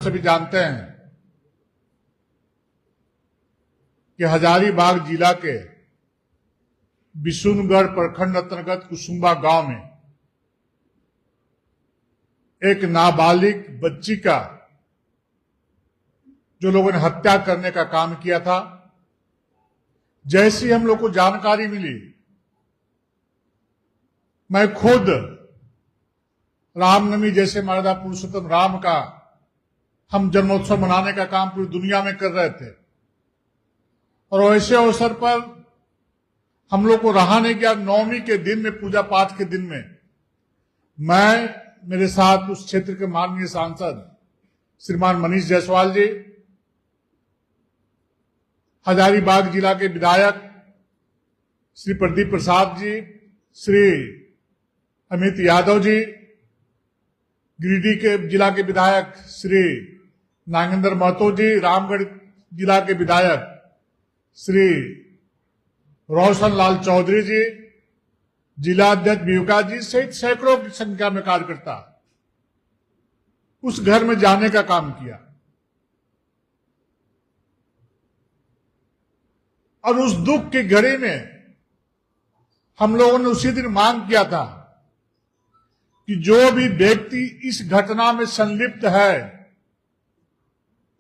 सभी जानते हैं कि हजारीबाग जिला के बिशुनगढ़ प्रखंड अंतर्गत कुसुम्बा गांव में एक नाबालिग बच्ची का जो लोगों ने हत्या करने का काम किया था, जैसी हम लोग को जानकारी मिली, मैं खुद रामनवमी जैसे मर्यादा पुरुषोत्तम राम का हम जन्मोत्सव मनाने का काम पूरी दुनिया में कर रहे थे और वैसे अवसर पर हम लोग को रहा नहीं गया। नवमी के दिन में, पूजा पाठ के दिन में, मैं, मेरे साथ उस क्षेत्र के माननीय सांसद श्रीमान मनीष जायसवाल जी, हजारीबाग जिला के विधायक श्री प्रदीप प्रसाद जी, श्री अमित यादव जी, गिरिडीह के जिला के विधायक श्री नागेंद्र महतो जी, रामगढ़ जिला के विधायक श्री रोशन लाल चौधरी जी, जिला अध्यक्ष विवेका जी सहित सैकड़ों की संख्या में कार्यकर्ता उस घर में जाने का काम किया और उस दुख की घड़ी में हम लोगों ने उसी दिन मांग किया था कि जो भी व्यक्ति इस घटना में संलिप्त है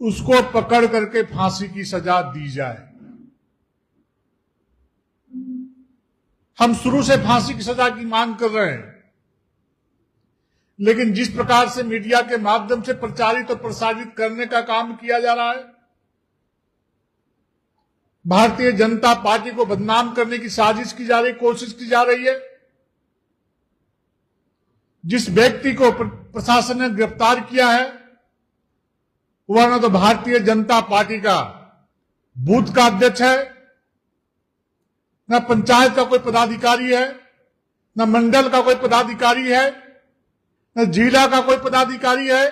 उसको पकड़ करके फांसी की सजा दी जाए। हम शुरू से फांसी की सजा की मांग कर रहे हैं, लेकिन जिस प्रकार से मीडिया के माध्यम से प्रचारित और प्रसारित करने का काम किया जा रहा है, भारतीय जनता पार्टी को बदनाम करने की साजिश की जा रही, कोशिश की जा रही है। जिस व्यक्ति को प्रशासन ने गिरफ्तार किया है वह न तो भारतीय जनता पार्टी का बूथ का अध्यक्ष है, न पंचायत का कोई पदाधिकारी है, न मंडल का कोई पदाधिकारी है, न जिला का कोई पदाधिकारी है।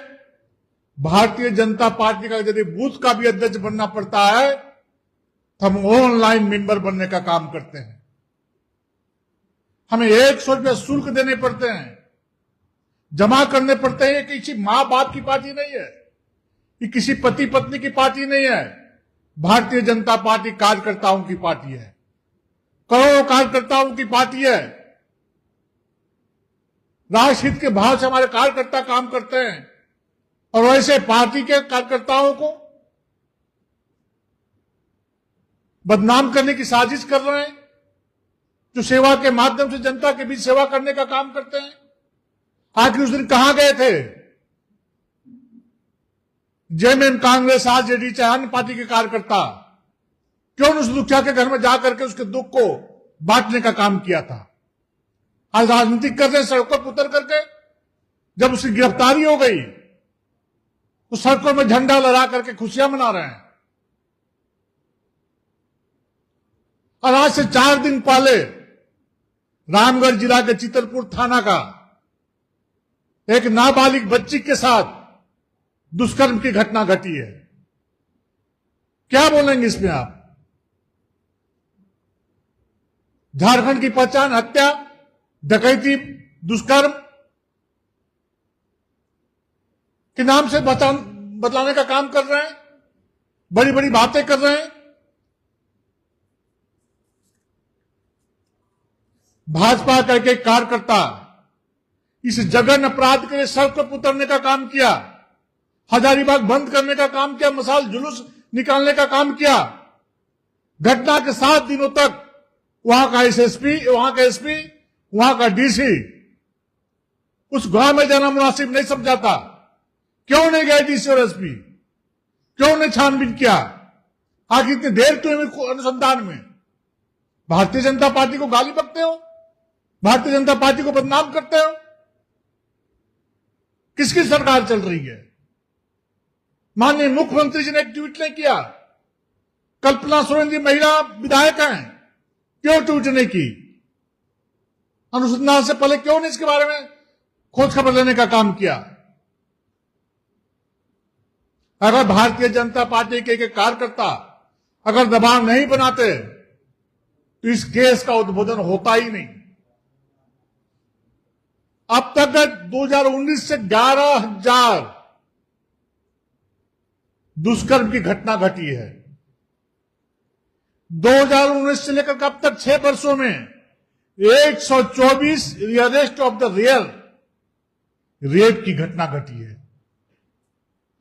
भारतीय जनता पार्टी का यदि बूथ का भी अध्यक्ष बनना पड़ता है तो हम ऑनलाइन मेंबर बनने का काम करते हैं। हमें 100 रुपया शुल्क देने पड़ते हैं, जमा करने पड़ते हैं। किसी मां बाप की पार्टी नहीं है, ये किसी पति पत्नी की पार्टी नहीं है। भारतीय जनता पार्टी कार्यकर्ताओं की पार्टी है, करोड़ों कार्यकर्ताओं की पार्टी है। राष्ट्रहित के भाव से हमारे कार्यकर्ता काम करते हैं और वैसे पार्टी के कार्यकर्ताओं को बदनाम करने की साजिश कर रहे हैं, जो सेवा के माध्यम से जनता के बीच सेवा करने का काम करते हैं। आखिर उस दिन कहां गए थे जेएमएम, कांग्रेस, आरजेडी, चाहे अन्य पार्टी के कार्यकर्ता? क्यों उस दुखिया के घर में जाकर के उसके दुख को बांटने का काम किया था? आज राजनीति कर रहे, सड़कों पर उतर करके जब उसकी गिरफ्तारी हो गई तो सड़कों में झंडा लहरा करके खुशियां मना रहे हैं। और आज से 4 दिन पहले रामगढ़ जिला के चितलपुर थाना का एक नाबालिग बच्ची के साथ दुष्कर्म की घटना घटी है। क्या बोलेंगे इसमें आप? झारखंड की पहचान हत्या, डकैती, दुष्कर्म के नाम से बतलाने का काम कर रहे हैं, बड़ी बड़ी बातें कर रहे हैं। भाजपा का एक कार्यकर्ता इस जघन्य अपराध के लिए सड़क पर उतरने का काम किया, हजारीबाग बंद करने का काम किया, मसाल जुलूस निकालने का काम किया। घटना के 7 दिनों तक वहां का एसएसपी, वहां का एसपी, वहां का डीसी उस गांव में जाना मुनासिब नहीं समझा था। क्यों नहीं गए डीसी और एसपी? क्यों नहीं छानबीन किया? आखिर इतनी देर क्यों अनुसंधान में? भारतीय जनता पार्टी को गाली बकते हो, भारतीय जनता पार्टी को बदनाम करते हो। किसकी सरकार चल रही है? माननीय मुख्यमंत्री जी ने एक ट्वीट नहीं किया। कल्पना सोरेन जी महिला विधायक हैं, क्यों ट्वीट नहीं की? अनुसंधान से पहले क्यों नहीं इसके बारे में खोज खबर लेने का काम किया? अगर भारतीय जनता पार्टी के एक कार्यकर्ता अगर दबाव नहीं बनाते तो इस केस का उद्भोधन होता ही नहीं। अब तक 2019 से 11,000 दुष्कर्म की घटना घटी है। 2019 से लेकर अब तक 6 वर्षों में 124 अरेस्ट ऑफ द रेप की घटना घटी है।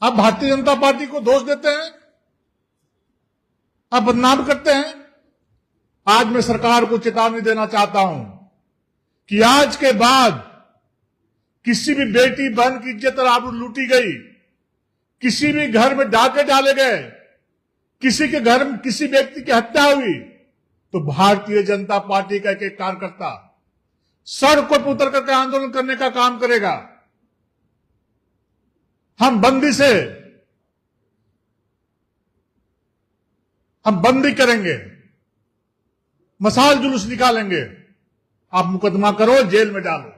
अब भारतीय जनता पार्टी को दोष देते हैं, अब बदनाम करते हैं। आज मैं सरकार को चेतावनी देना चाहता हूं कि आज के बाद किसी भी बेटी बहन की इज्जत और आबरू लूटी गई, किसी भी घर में डाके डाले गए, किसी के घर में किसी व्यक्ति की हत्या हुई, तो भारतीय जनता पार्टी का एक कार्यकर्ता सड़कों पर उतर करके आंदोलन करने का काम करेगा। हम बंदी करेंगे, मसाल जुलूस निकालेंगे, आप मुकदमा करो, जेल में डालो।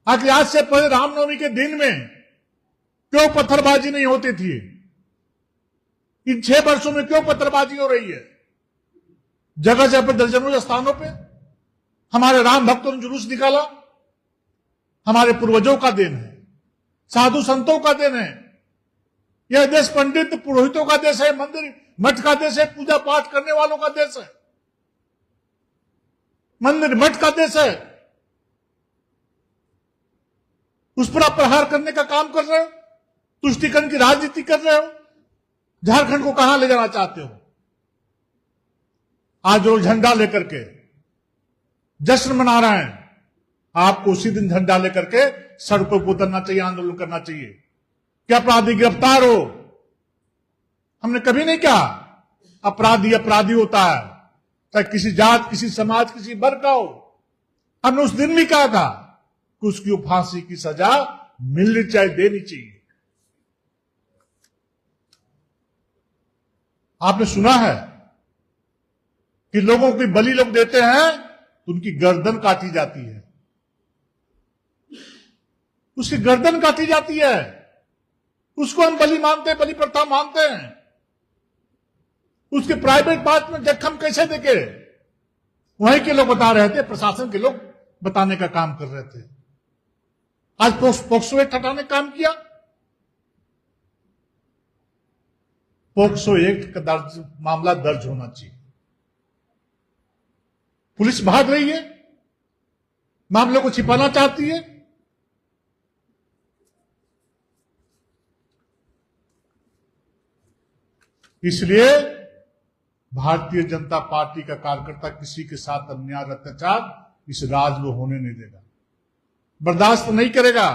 आखिर आज से पहले रामनवमी के दिन में क्यों पत्थरबाजी नहीं होती थी? इन 6 वर्षों में क्यों पत्थरबाजी हो रही है? जगह जगह पर दर्जनों स्थानों पे हमारे राम भक्तों ने जुलूस निकाला। हमारे पूर्वजों का दिन है, साधु संतों का दिन है। यह देश पंडित पुरोहितों का देश है, मंदिर मठ का देश है, पूजा पाठ करने वालों का देश है, मंदिर मठ का देश है। उस पर आप प्रहार करने का काम कर रहे हो, तुष्टीकरण की राजनीति कर रहे हो। झारखंड को कहां ले जाना चाहते हो? आज लोग झंडा लेकर के जश्न मना रहे हैं, आपको उसी दिन झंडा लेकर के सड़कों पर उतरना चाहिए, आंदोलन करना चाहिए कि अपराधी गिरफ्तार हो। हमने कभी नहीं कहा अपराधी अपराधी होता है, चाहे किसी जात, किसी समाज, किसी वर्ग का हो। हमने उस दिन भी कहा था कि उसकी फांसी की सजा मिलनी चाहिए, देनी चाहिए। आपने सुना है कि लोगों की बलि लोग देते हैं तो उनकी गर्दन काटी जाती है, उसकी गर्दन काटी जाती है। उसको हम बलि मानते हैं, बलि प्रथा मानते हैं। उसके प्राइवेट पार्ट में जख्म कैसे देखे? वहीं के लोग बता रहे थे, प्रशासन के लोग बताने का काम कर रहे थे। आज पोक्सो एक्ट हटाने का काम किया। पोक्सो एक्ट का मामला दर्ज होना चाहिए। पुलिस भाग रही है, मामले को छिपाना चाहती है। इसलिए भारतीय जनता पार्टी का कार्यकर्ता किसी के साथ अन्याय और अत्याचार इस राज्य में होने नहीं देगा, बर्दाश्त नहीं करेगा।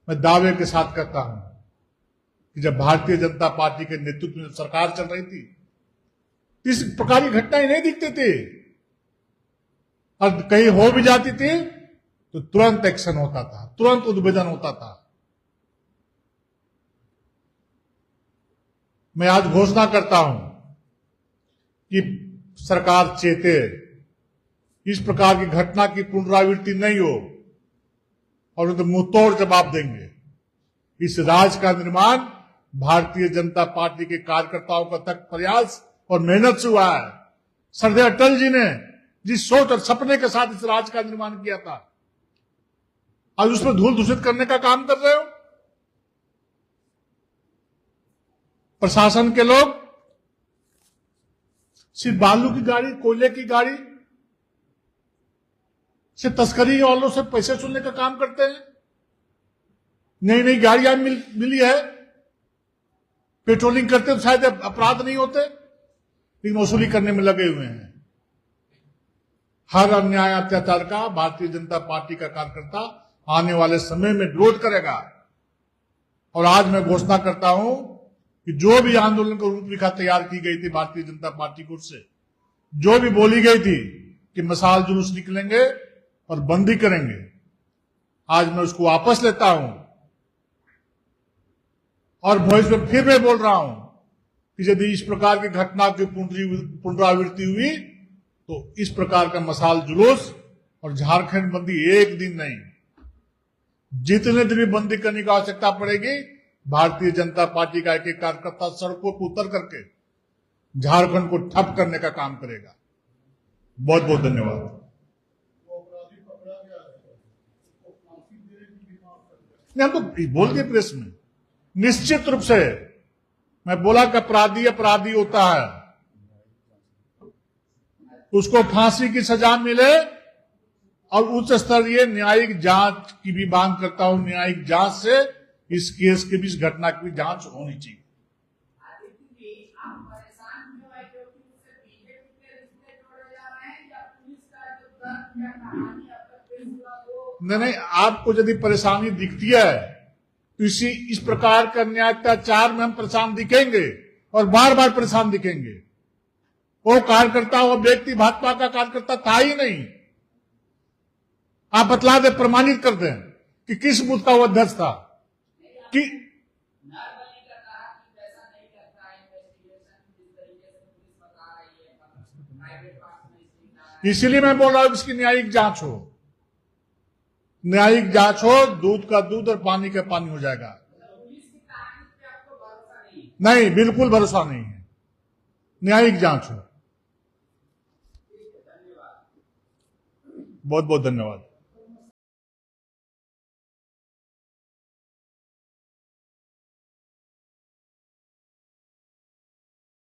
मैं दावे के साथ कहता हूं कि जब भारतीय जनता पार्टी के नेतृत्व में सरकार चल रही थी, इस प्रकार की घटनाएं नहीं दिखती थी, और कहीं हो भी जाती थी तो तुरंत एक्शन होता था, तुरंत उद्भेदन होता था। मैं आज घोषणा करता हूं कि सरकार चेते, इस प्रकार की घटना की पुनरावृत्ति नहीं हो, और उन्हें मुंहतोड़ जवाब देंगे। इस राज्य का निर्माण भारतीय जनता पार्टी के कार्यकर्ताओं का तक प्रयास और मेहनत से हुआ है। सरदार अटल जी ने जिस सोच और सपने के साथ इस राज्य का निर्माण किया था, आज उसमें धूल दूषित करने का काम कर रहे हो। प्रशासन के लोग सिर्फ बालू की गाड़ी, कोयले की गाड़ी से तस्करी वालों से पैसे सुनने का काम करते हैं। नई नई गाड़ियां मिली है, पेट्रोलिंग करते तो शायद अपराध नहीं होते, लेकिन वसूली करने में लगे हुए हैं। हर अन्याय अत्याचार का भारतीय जनता पार्टी का कार्यकर्ता आने वाले समय में विरोध करेगा। और आज मैं घोषणा करता हूं कि जो भी आंदोलन को रूपरेखा तैयार की गई थी भारतीय जनता पार्टी की ओर से, जो भी बोली गई थी कि मसाल जुलूस निकलेंगे और बंदी करेंगे, आज मैं उसको वापस लेता हूं। और भविष्य में फिर मैं बोल रहा हूं कि यदि इस प्रकार की घटना की पुनरावृत्ति हुई तो इस प्रकार का मसाल जुलूस और झारखंड बंदी एक दिन नहीं, जितने दिन भी बंदी करने की आवश्यकता पड़ेगी, भारतीय जनता पार्टी का एक एक कार्यकर्ता सड़कों पर उतर करके झारखंड को ठप करने का काम करेगा। बहुत बहुत धन्यवाद। नहीं, हम तो बोल दिए प्रेस में, निश्चित रूप से मैं बोला कि अपराधी अपराधी होता है, उसको फांसी की सजा मिले और उच्च स्तरीय न्यायिक जांच की भी मांग करता हूं। न्यायिक जांच से इस केस की भी, इस घटना की भी जांच होनी चाहिए। नहीं, आपको यदि परेशानी दिखती है तो इस प्रकार का न्यायात्याचार में हम परेशान दिखेंगे और बार बार परेशान दिखेंगे। वो कार्यकर्ता, वो व्यक्ति भाजपा का कार्यकर्ता था ही नहीं। आप बतला दे, प्रमाणित कर दें कि किस बूथ का वो अध्यक्ष था कि इसीलिए मैं बोल रहा हूं इसकी न्यायिक जांच हो। न्यायिक जांच हो, दूध का दूध और पानी का पानी हो जाएगा। नहीं, बिल्कुल भरोसा नहीं है। न्यायिक जांच हो। बहुत बहुत धन्यवाद।